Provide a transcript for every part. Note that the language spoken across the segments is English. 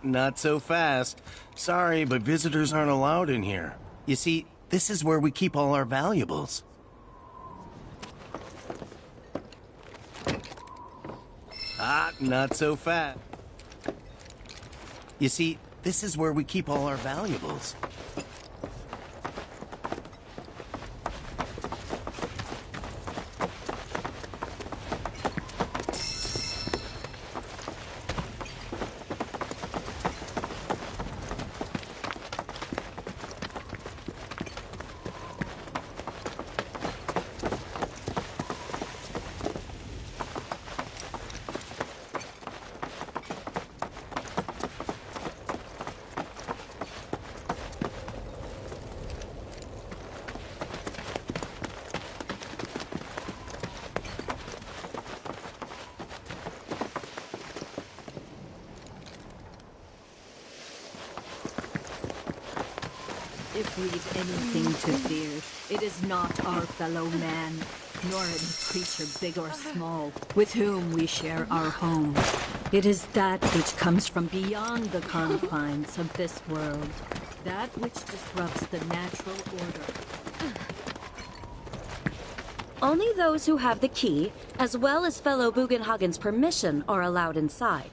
not so fast. Sorry, but visitors aren't allowed in here. You see, this is where we keep all our valuables. Not so fast. You see, this is where we keep all our valuables. If we've anything to fear, it is not our fellow man, nor any creature big or small, with whom we share our home. It is that which comes from beyond the confines of this world, that which disrupts the natural order. Only those who have the key, as well as fellow Bugenhagen's permission, are allowed inside.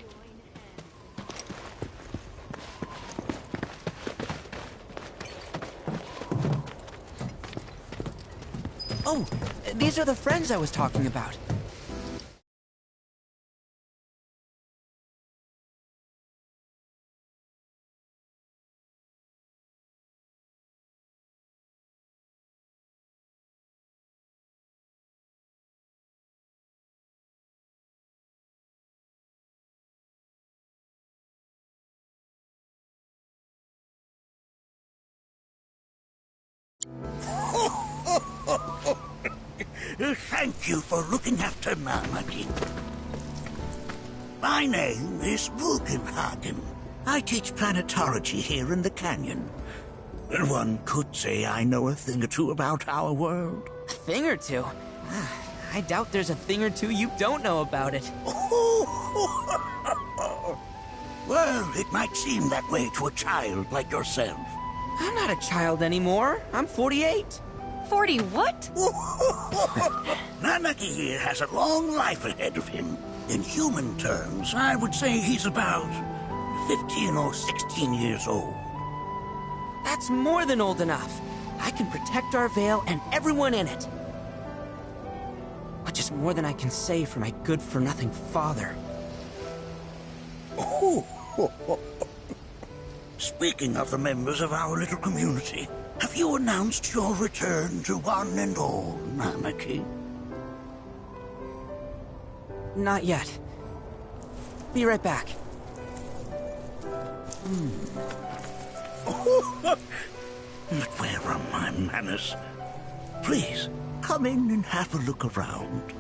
Oh, these are the friends I was talking about. Thank you for looking after Mama King. My name is Bugenhagen. I teach planetology here in the canyon. One could say I know a thing or two about our world. A thing or two? I doubt there's a thing or two you don't know about it. Well, it might seem that way to a child like yourself. I'm not a child anymore. I'm 48. 40 what? Nanaki here has a long life ahead of him. In human terms, I would say he's about 15 or 16 years old. That's more than old enough. I can protect our Vale and everyone in it. Which is more than I can say for my good-for-nothing father. Speaking of the members of our little community, have you announced your return to one and all, Nanaki? Not yet. Be right back. But where are my manners? Please, come in and have a look around.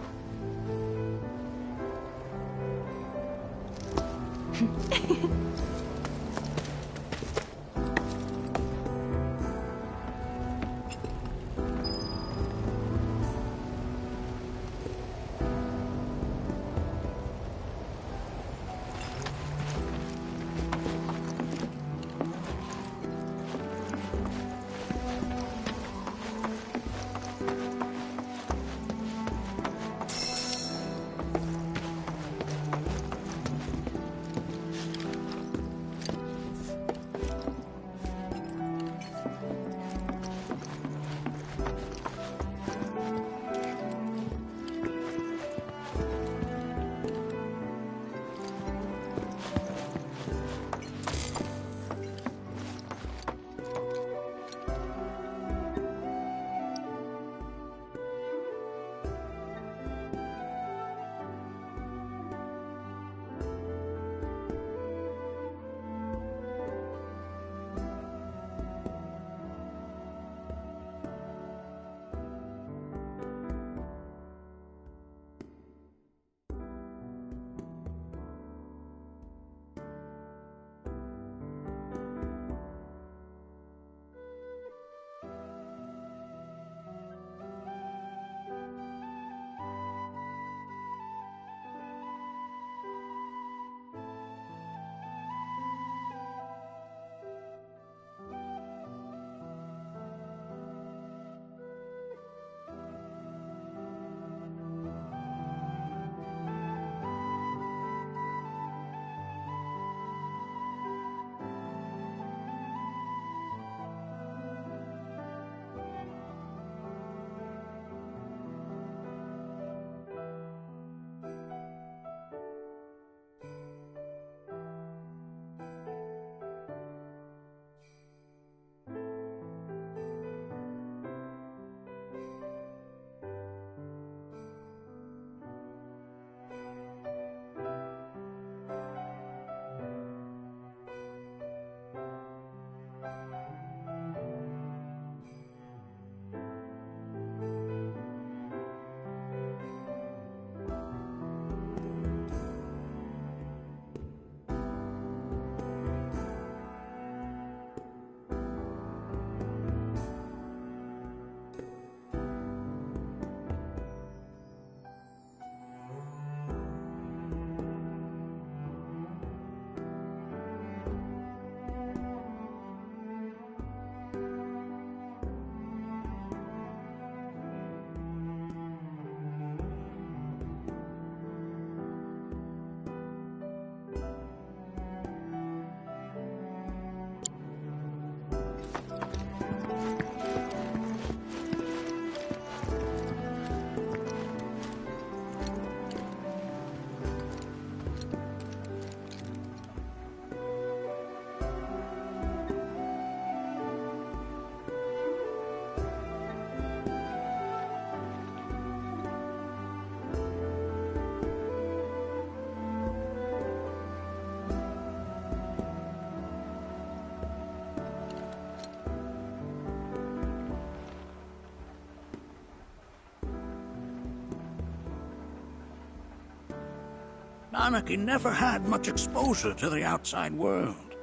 Anakin never had much exposure to the outside world.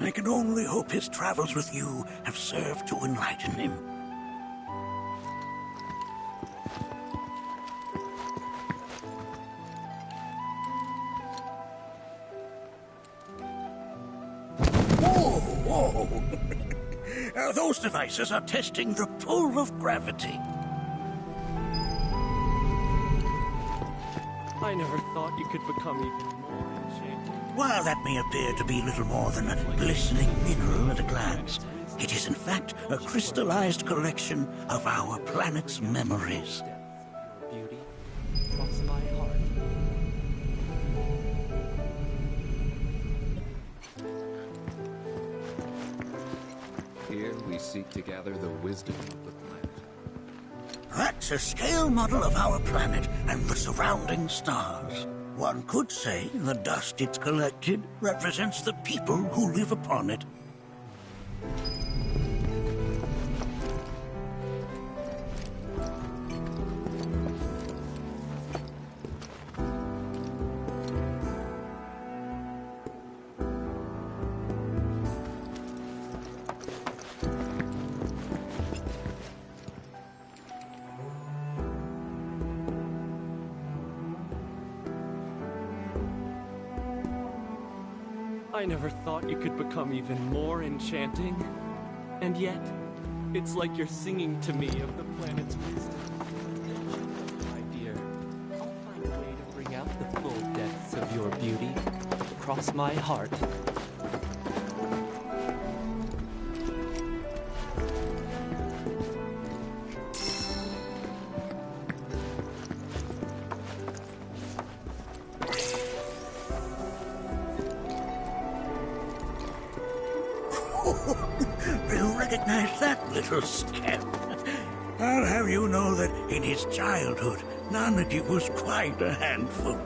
I can only hope his travels with you have served to enlighten him. Whoa, whoa! Those devices are testing the pull of gravity. I never thought you could become even more enchanting. While that may appear to be little more than a glistening mineral at a glance, it is in fact a crystallized collection of our planet's memories. Beauty cross my heart. Here we seek to gather the wisdom of the planet. That's a scale model of our planet and the surrounding stars. One could say the dust it's collected represents the people who live upon it. I never thought you could become even more enchanting. And yet, it's like you're singing to me of the planet's wisdom. My dear, I'll find a way to bring out the full depths of your beauty. Cross my heart. You recognize that little scamp? I'll have you know that in his childhood, Nanaki was quite a handful.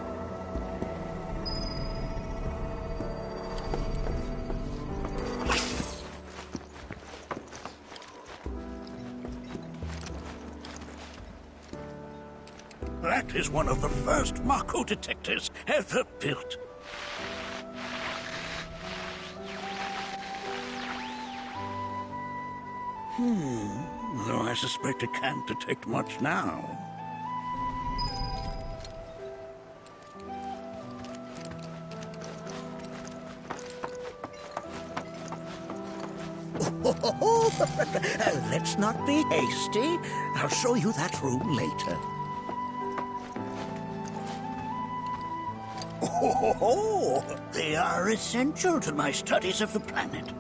That is one of the first Mako detectors ever built. Though I suspect it can't detect much now. Let's not be hasty. I'll show you that room later. They are essential to my studies of the planet.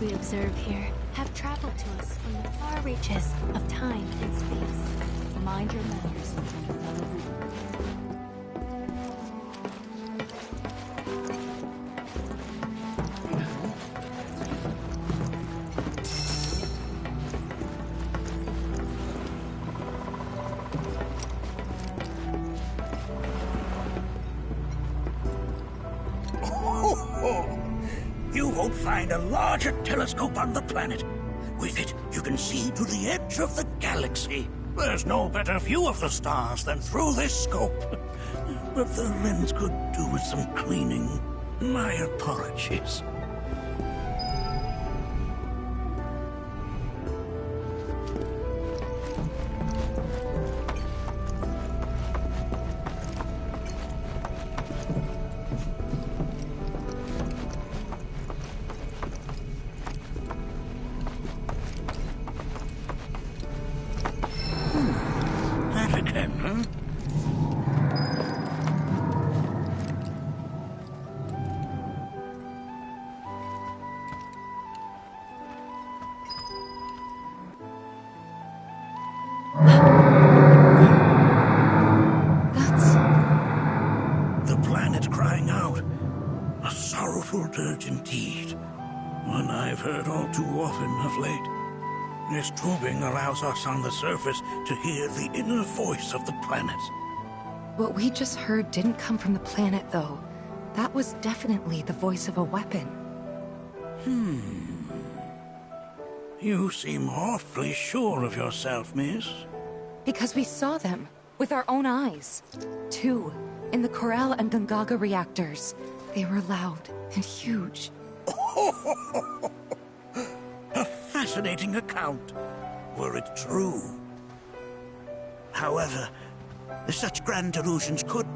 We observe here have traveled to us from the far reaches of time and space. Mind your manners. You won't find a larger telescope on the planet. With it, you can see to the edge of the galaxy. There's no better view of the stars than through this scope. But the lens could do with some cleaning. My apologies. dirge indeed. One I've heard all too often of late. This tubing allows us on the surface to hear the inner voice of the planet. What we just heard didn't come from the planet, though. That was definitely the voice of a weapon. You seem awfully sure of yourself, miss. Because we saw them, with our own eyes. 2, in the Corel and Gungaga reactors. They were loud and huge. A fascinating account, were it true. However, such grand delusions could